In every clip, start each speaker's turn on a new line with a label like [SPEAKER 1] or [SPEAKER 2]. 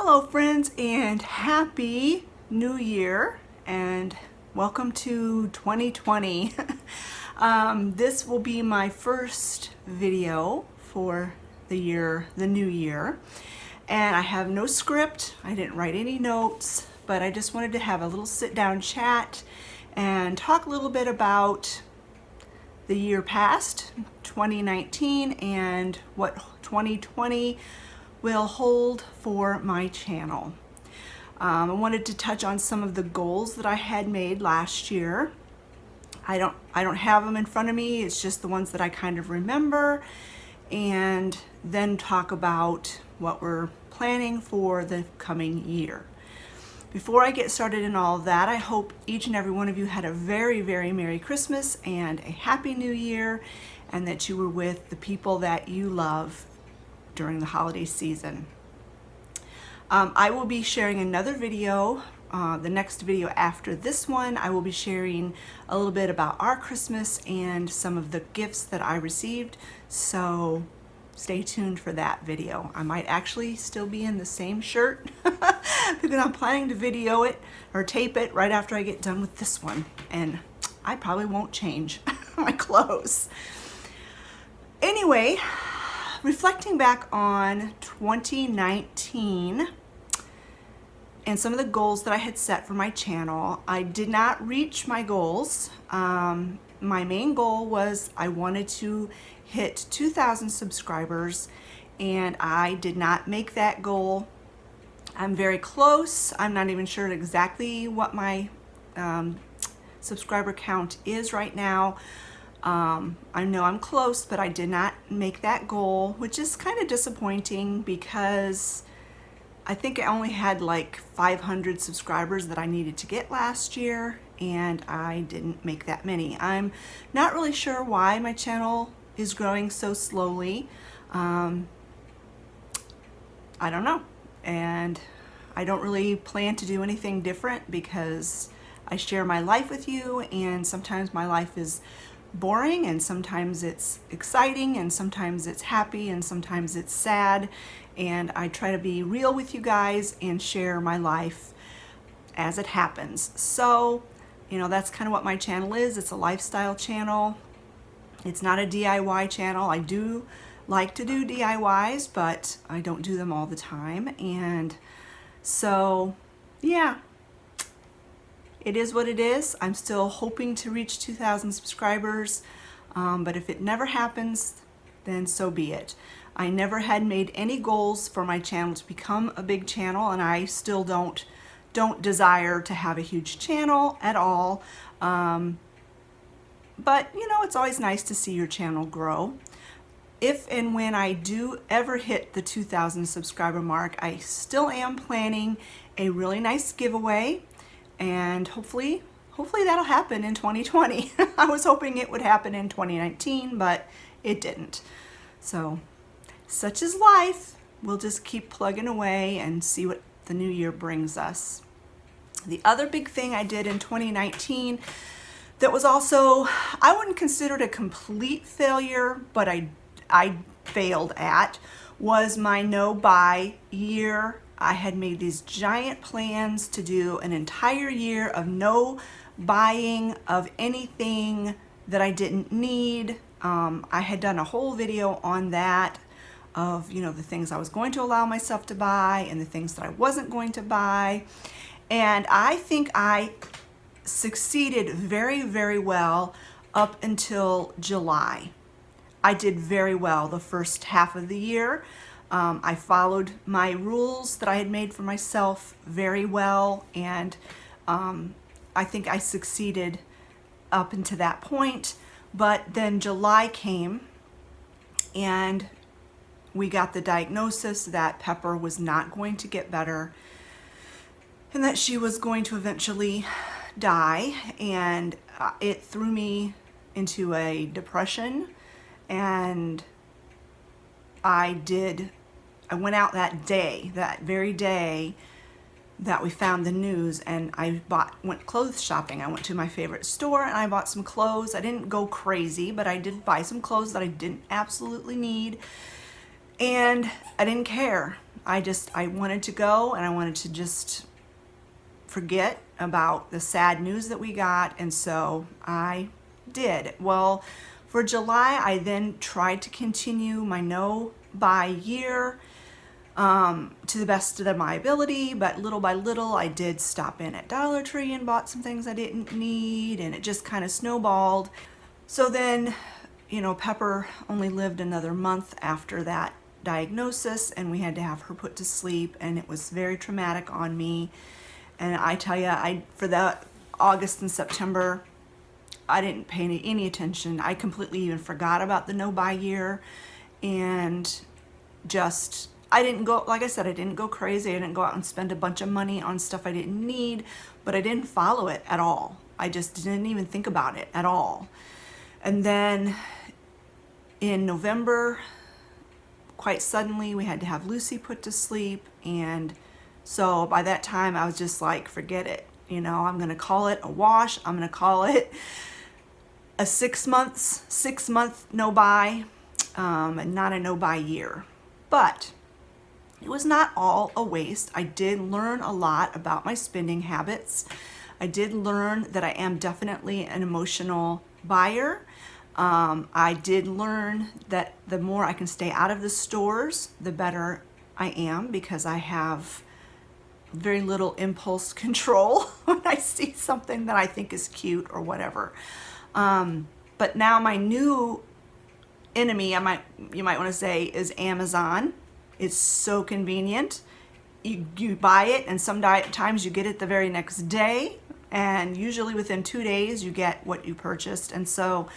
[SPEAKER 1] Hello friends, and happy new year and welcome to 2020. This will be my first video for the new year, and I have no script. I didn't write any notes, but I just wanted to have a little sit down chat and talk a little bit about the year past, 2019, and what 2020 will hold for my channel. I wanted to touch on some of the goals that I had made last year. I don't have them in front of me. It's just the ones that I kind of remember, and then talk about what we're planning for the coming year. Before I get started in all of that, I hope each and every one of you had a very, very Merry Christmas and a Happy New Year, and that you were with the people that you love during the holiday season. I will be sharing another video, the next video after this one. I will be sharing a little bit about our Christmas and some of the gifts that I received, so stay tuned for that video. I might actually still be in the same shirt because I'm planning to video it or tape it right after I get done with this one, and I probably won't change my clothes. Anyway, reflecting back on 2019 and some of the goals that I had set for my channel, I did not reach my goals. My main goal was I wanted to hit 2,000 subscribers, and I did not make that goal. I'm very close. I'm not even sure exactly what my subscriber count is right now. I know I'm close, but I did not make that goal, which is kind of disappointing because I think I only had like 500 subscribers that I needed to get last year, and I didn't make that many. I'm not really sure why my channel is growing so slowly. I don't know, and I don't really plan to do anything different because I share my life with you, and sometimes my life is boring, and sometimes it's exciting, and sometimes it's happy, and sometimes it's sad, and I try to be real with you guys and share my life as it happens. So, you know, that's kind of what my channel is. It's a lifestyle channel. It's not a DIY channel. I do like to do DIYs, but I don't do them all the time, and so yeah, it is what it is. I'm still hoping to reach 2,000 subscribers, but if it never happens, then so be it. I never had made any goals for my channel to become a big channel, and I still don't desire to have a huge channel at all. But you know, it's always nice to see your channel grow. If and when I do ever hit the 2,000 subscriber mark, I still am planning a really nice giveaway. And hopefully that'll happen in 2020. I was hoping it would happen in 2019, but it didn't. So, such is life. We'll just keep plugging away and see what the new year brings us. The other big thing I did in 2019 that was also, I wouldn't consider it a complete failure, but I failed at, was my no buy year. I had made these giant plans to do an entire year of no buying of anything that I didn't need. I had done a whole video on that, of, you know, the things I was going to allow myself to buy and the things that I wasn't going to buy. And I think I succeeded very, very well up until July. I did very well the first half of the year. I followed my rules that I had made for myself very well, and I think I succeeded up until that point. But then July came, and we got the diagnosis that Pepper was not going to get better, and that she was going to eventually die, and it threw me into a depression. And I went out that day, that very day that we found the news, and I went clothes shopping. I went to my favorite store and I bought some clothes. I didn't go crazy, but I did buy some clothes that I didn't absolutely need. And I didn't care. I wanted to go, and I wanted to just forget about the sad news that we got, and so I did. Well, for July, I then tried to continue my no-buy year to the best of my ability, but little by little, I did stop in at Dollar Tree and bought some things I didn't need, and it just kind of snowballed. So then, Pepper only lived another month after that diagnosis, and we had to have her put to sleep, and it was very traumatic on me. And I tell you, for that August and September, I didn't pay any attention. I completely even forgot about the no-buy year, and just, I didn't go, like I said, I didn't go crazy. I didn't go out and spend a bunch of money on stuff I didn't need, but I didn't follow it at all. I just didn't even think about it at all. And then in November, quite suddenly, we had to have Lucy put to sleep, and so by that time, I was just like, forget it. I'm going to call it a wash. I'm going to call it a 6 month no-buy, and not a no-buy year. But it was not all a waste. I did learn a lot about my spending habits. I did learn that I am definitely an emotional buyer. I did learn that the more I can stay out of the stores, the better I am, because I have very little impulse control when I see something that I think is cute or whatever. But now my new enemy, you might want to say, is Amazon. It's so convenient. You buy it, and sometimes you get it the very next day, and usually within 2 days you get what you purchased. And so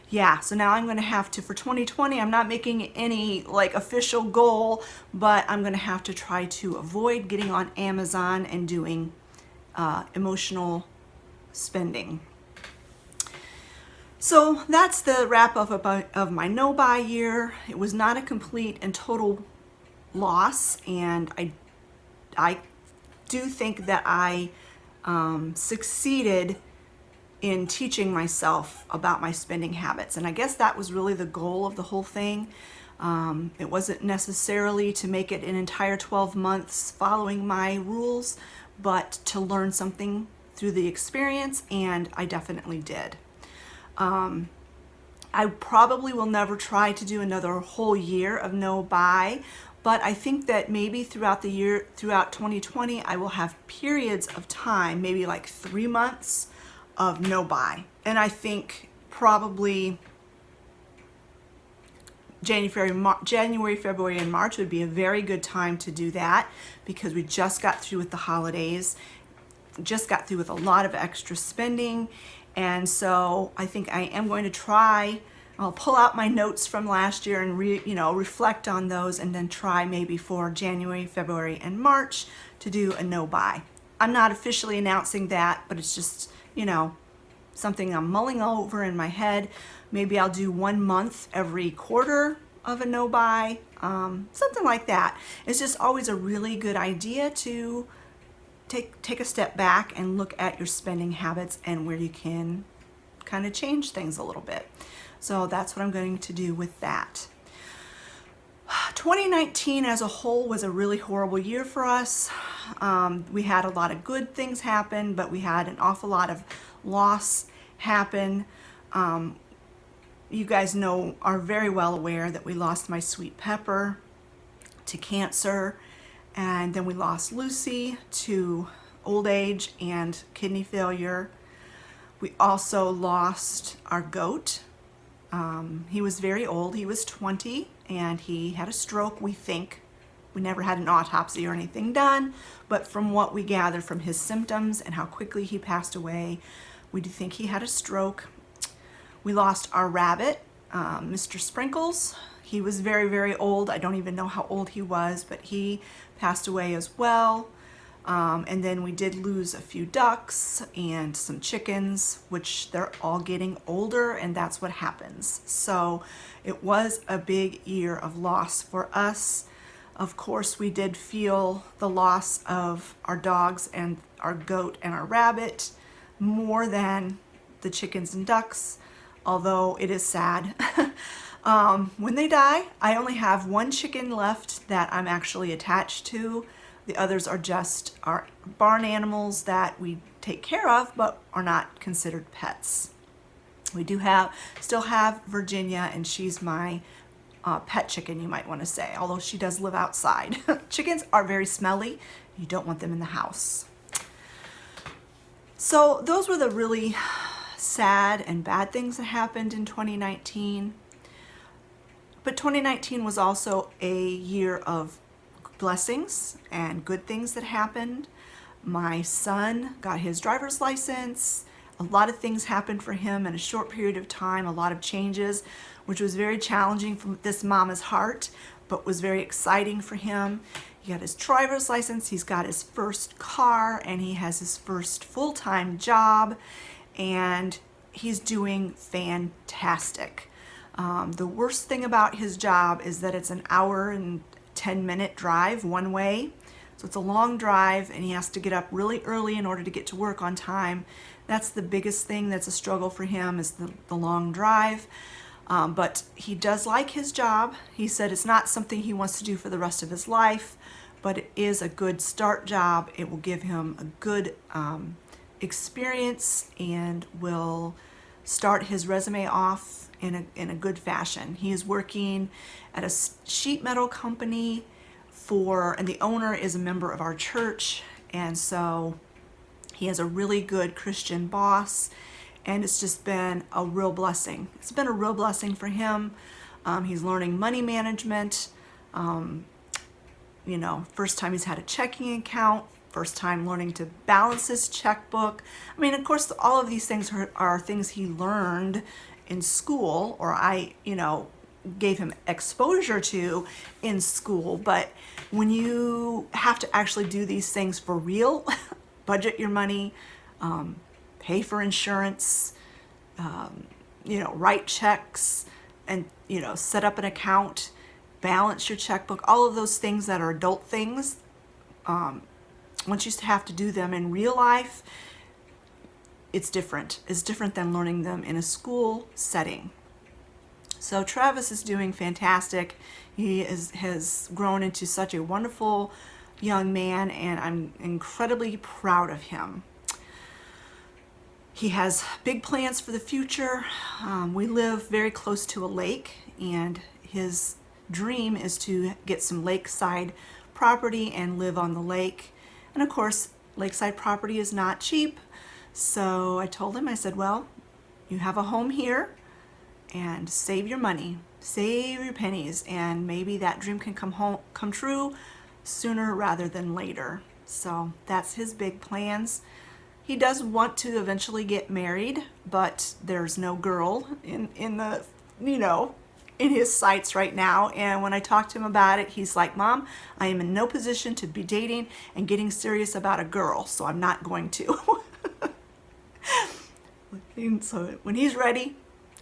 [SPEAKER 1] yeah, so now I'm going to have to, for 2020, I'm not making any official goal, but I'm going to have to try to avoid getting on Amazon and doing emotional spending. So that's the wrap up of my no-buy year. It was not a complete and total loss, and I do think that I succeeded in teaching myself about my spending habits. And I guess that was really the goal of the whole thing. It wasn't necessarily to make it an entire 12 months following my rules, but to learn something through the experience, and I definitely did. I probably will never try to do another whole year of no buy, but I think that maybe throughout the year, throughout 2020, I will have periods of time, maybe 3 months of no buy. And I think probably January, February, and March would be a very good time to do that, because we just got through with the holidays, just got through with a lot of extra spending. And so I think I am going to try, I'll pull out my notes from last year and reflect on those, and then try maybe for January, February, and March to do a no buy. I'm not officially announcing that, but it's just something I'm mulling over in my head. Maybe I'll do 1 month every quarter of a no buy, something like that. It's just always a really good idea to take a step back and look at your spending habits and where you can kind of change things a little bit. So that's what I'm going to do with that. 2019 as a whole was a really horrible year for us. We had a lot of good things happen, but we had an awful lot of loss happen. You guys are very well aware that we lost my sweet Pepper to cancer, and then we lost Lucy to old age and kidney failure. We also lost our goat. He was very old. He was 20, and he had a stroke, we think. We never had an autopsy or anything done, but from what we gathered from his symptoms and how quickly he passed away, we do think he had a stroke. We lost our rabbit, Mr. Sprinkles. He was very, very old. I don't even know how old he was, but he passed away as well. And then we did lose a few ducks and some chickens, which they're all getting older, and that's what happens. So it was a big year of loss for us. Of course, we did feel the loss of our dogs and our goat and our rabbit more than the chickens and ducks, although it is sad. When they die, I only have one chicken left that I'm actually attached to. The others are just our barn animals that we take care of, but are not considered pets. We do still have Virginia, and she's my pet chicken, you might want to say, although she does live outside. Chickens are very smelly. You don't want them in the house. So those were the really sad and bad things that happened in 2019. But 2019 was also a year of blessings and good things that happened. My son got his driver's license. A lot of things happened for him in a short period of time, a lot of changes, which was very challenging for this mama's heart, but was very exciting for him. He got his driver's license, he's got his first car, and he has his first full-time job, and he's doing fantastic. The worst thing about his job is that it's an hour and 10-minute drive one way. So it's a long drive, and he has to get up really early in order to get to work on time. That's the biggest thing that's a struggle for him, is the long drive. But he does like his job. He said it's not something he wants to do for the rest of his life, but it is a good start job. It will give him a good experience and will start his resume off in a good fashion. He is working at a sheet metal company and the owner is a member of our church, and so he has a really good Christian boss, and it's just been a real blessing. It's been a real blessing for him. He's learning money management. First time he's had a checking account, first time learning to balance his checkbook. I mean, of course, all of these things are things he learned in school, or I gave him exposure to in school. But when you have to actually do these things for real, budget your money, pay for insurance, write checks, and set up an account, balance your checkbook, all of those things that are adult things, once you have to do them in real life, it's different. It's different than learning them in a school setting. So Travis is doing fantastic. He has grown into such a wonderful young man, and I'm incredibly proud of him. He has big plans for the future. We live very close to a lake, and his dream is to get some lakeside property and live on the lake. And of course, lakeside property is not cheap. So I told him, I said, well, you have a home here, and save your money, save your pennies, and maybe that dream can come true sooner rather than later. So that's his big plans. He does want to eventually get married, but there's no girl in his sights right now. And when I talked to him about it, he's like, Mom, I am in no position to be dating and getting serious about a girl, so I'm not going to. And so when he's ready,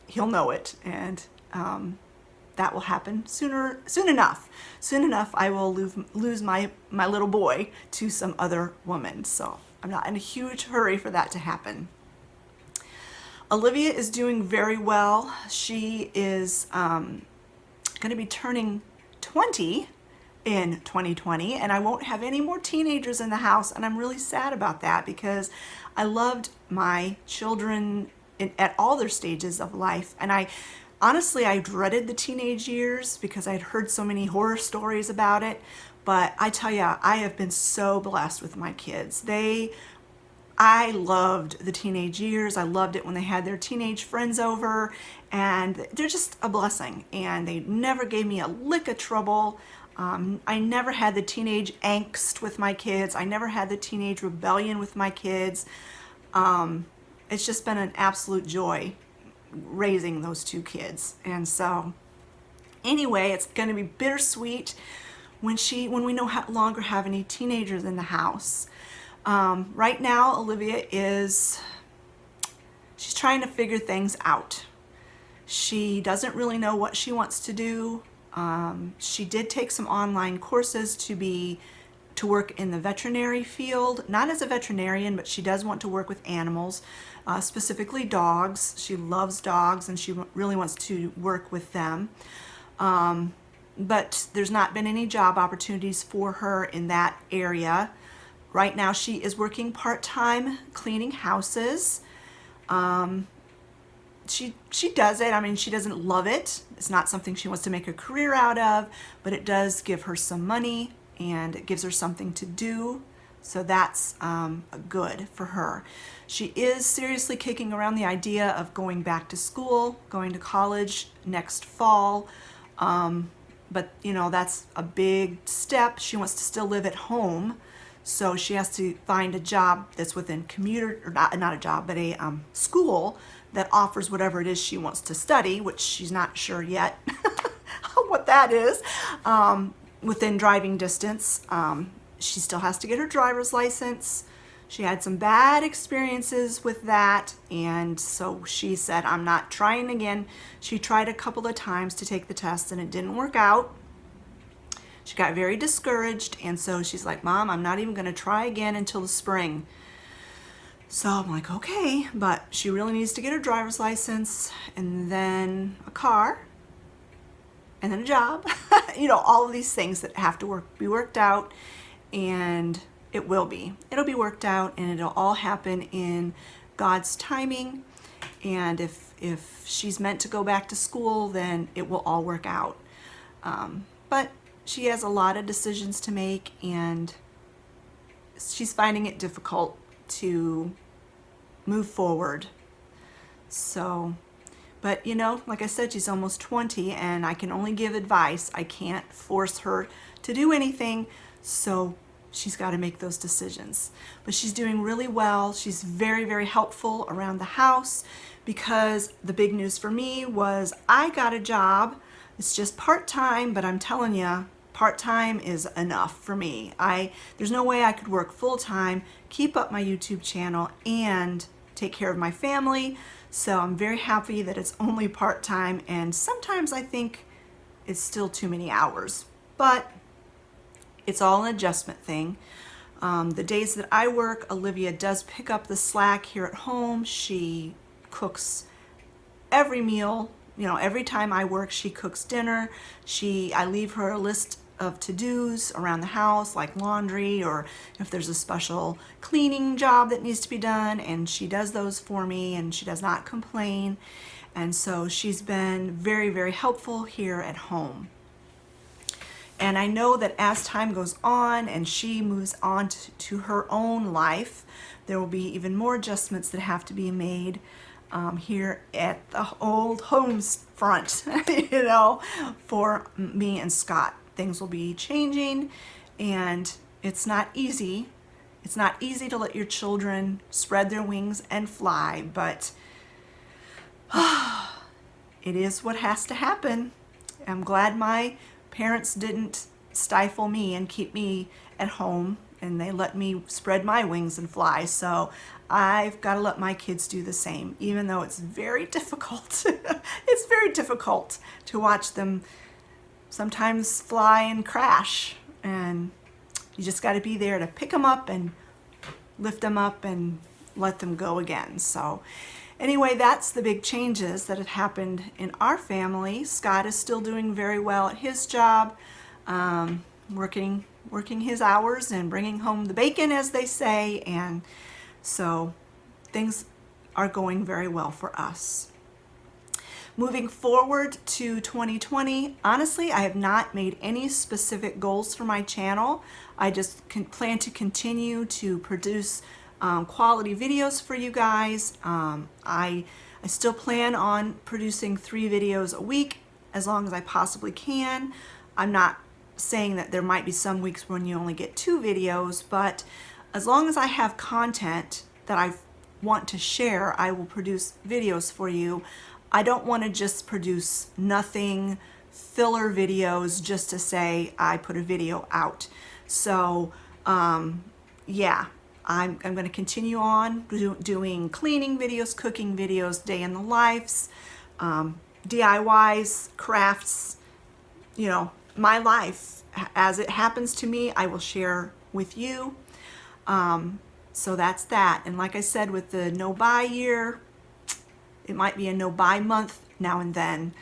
[SPEAKER 1] he'll know it, and that will happen soon enough. Soon enough, I will lose my little boy to some other woman. So I'm not in a huge hurry for that to happen. Olivia is doing very well. She is going to be turning 20 in 2020, and I won't have any more teenagers in the house, and I'm really sad about that because I loved my children at all their stages of life, and I dreaded the teenage years because I'd heard so many horror stories about it. But I tell you, I have been so blessed with my kids. I loved the teenage years. I loved it when they had their teenage friends over, and they're just a blessing, and they never gave me a lick of trouble. I never had the teenage angst with my kids. I never had the teenage rebellion with my kids. It's just been an absolute joy raising those two kids. And so anyway, it's going to be bittersweet when we no longer have any teenagers in the house. Right now, Olivia she's trying to figure things out. She doesn't really know what she wants to do. She did take some online courses to be to work in the veterinary field, not as a veterinarian, but she does want to work with animals, specifically dogs. She loves dogs and she really wants to work with them. But there's not been any job opportunities for her in that area. Right now she is working part-time cleaning houses. She does it. I mean, she doesn't love it. It's not something she wants to make a career out of, but it does give her some money and it gives her something to do. So that's good for her. She is seriously kicking around the idea of going back to school, going to college next fall. But you know, that's a big step. She wants to still live at home. So she has to find a job that's within commuter, or not a job, but a school that offers whatever it is she wants to study, which she's not sure yet what that is, within driving distance. She still has to get her driver's license. She had some bad experiences with that, and so she said, I'm not trying again. She tried a couple of times to take the test and it didn't work out. She got very discouraged, and so she's like, Mom, I'm not even going to try again until the spring. So I'm like, okay, but she really needs to get her driver's license and then a car and then a job. You know, all of these things that have to be worked out, and it will be. It'll be worked out, and it'll all happen in God's timing. And if she's meant to go back to school, then it will all work out. But she has a lot of decisions to make, and she's finding it difficult to move forward. So, but you know, like I said, she's almost 20, and I can only give advice. I can't force her to do anything, so she's got to make those decisions. But she's doing really well. She's very, very helpful around the house, because the big news for me was I got a job. It's just part-time, but I'm telling you, part-time is enough for me. There's no way I could work full-time, keep up my YouTube channel, and take care of my family. So I'm very happy that it's only part-time, and sometimes I think it's still too many hours, but it's all an adjustment thing. The days that I work, Olivia does pick up the slack here at home. She cooks every meal. You know, every time I work, she cooks dinner. I leave her a list of to-dos around the house, like laundry, or if there's a special cleaning job that needs to be done, and she does those for me, and she does not complain. And so she's been very, very helpful here at home. And I know that as time goes on and she moves on to her own life, there will be even more adjustments that have to be made here at the old homes front, you know, for me and Scott. Things will be changing, and it's not easy. It's not easy to let your children spread their wings and fly, but it is what has to happen. I'm glad my parents didn't stifle me and keep me at home, and they let me spread my wings and fly. So I've got to let my kids do the same, even though it's very difficult. It's very difficult to watch them sometimes fly and crash, and you just got to be there to pick them up and lift them up and let them go again. So anyway, that's the big changes that have happened in our family. Scott is still doing very well at his job, working his hours and bringing home the bacon, as they say, and so things are going very well for us. Moving forward to 2020, honestly, I have not made any specific goals for my channel. I just plan to continue to produce quality videos for you guys. I still plan on producing 3 videos a week as long as I possibly can. I'm not saying that there might be some weeks when you only get 2 videos, but as long as I have content that I want to share, I will produce videos for you. I don't want to just produce nothing, filler videos just to say I put a video out. So yeah, I'm going to continue on doing cleaning videos, cooking videos, day in the lives, DIYs, crafts, you know, my life. As it happens to me, I will share with you. So that's that. And like I said, with the no buy year, it might be a no buy month now and then,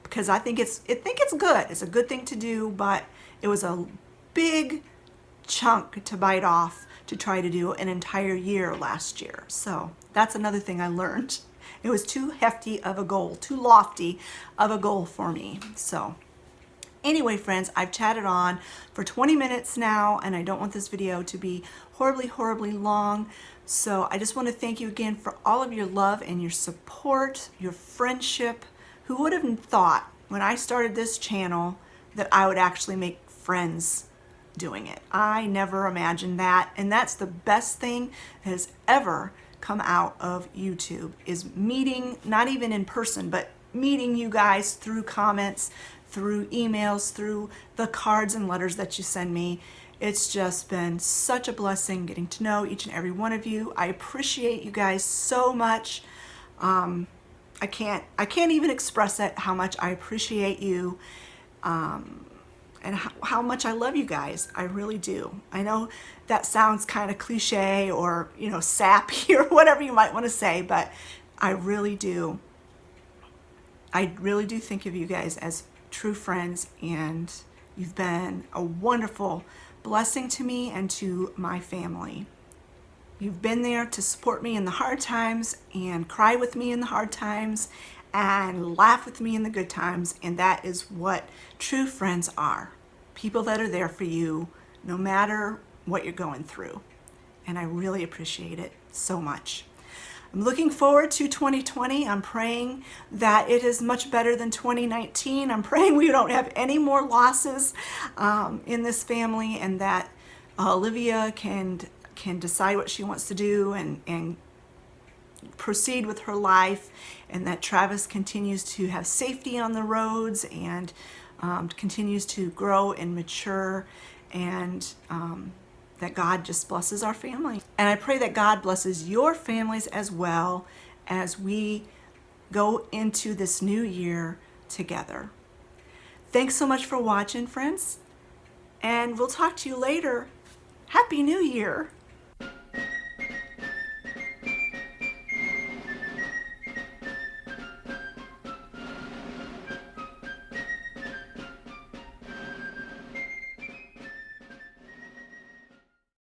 [SPEAKER 1] because I think it's good. It's a good thing to do, but it was a big chunk to bite off to try to do an entire year last year. So that's another thing I learned. It was too hefty of a goal, too lofty of a goal for me. So anyway, friends, I've chatted on for 20 minutes now, and I don't want this video to be horribly long. So I just want to thank you again for all of your love and your support, your friendship. Who would have thought when I started this channel that I would actually make friends doing it? I never imagined that, and that's the best thing that has ever come out of YouTube, is meeting, not even in person, but meeting you guys through comments, through emails, through the cards and letters that you send me. It's just been such a blessing getting to know each and every one of you. I appreciate you guys so much. I can't even express it, how much I appreciate you, and how much I love you guys. I really do. I know that sounds kind of cliche or, you know, sappy or whatever you might want to say, but I really do. I really do think of you guys as true friends, and you've been a wonderful blessing to me and to my family. You've been there to support me in the hard times and cry with me in the hard times and laugh with me in the good times, and that is what true friends are. People that are there for you no matter what you're going through. And I really appreciate it so much. I'm looking forward to 2020. I'm praying that it is much better than 2019. I'm praying we don't have any more losses in this family, and that Olivia can decide what she wants to do and proceed with her life, and that Travis continues to have safety on the roads and continues to grow and mature, and that God just blesses our family. And I pray that God blesses your families as well as we go into this new year together. Thanks so much for watching, friends, and we'll talk to you later. Happy New Year!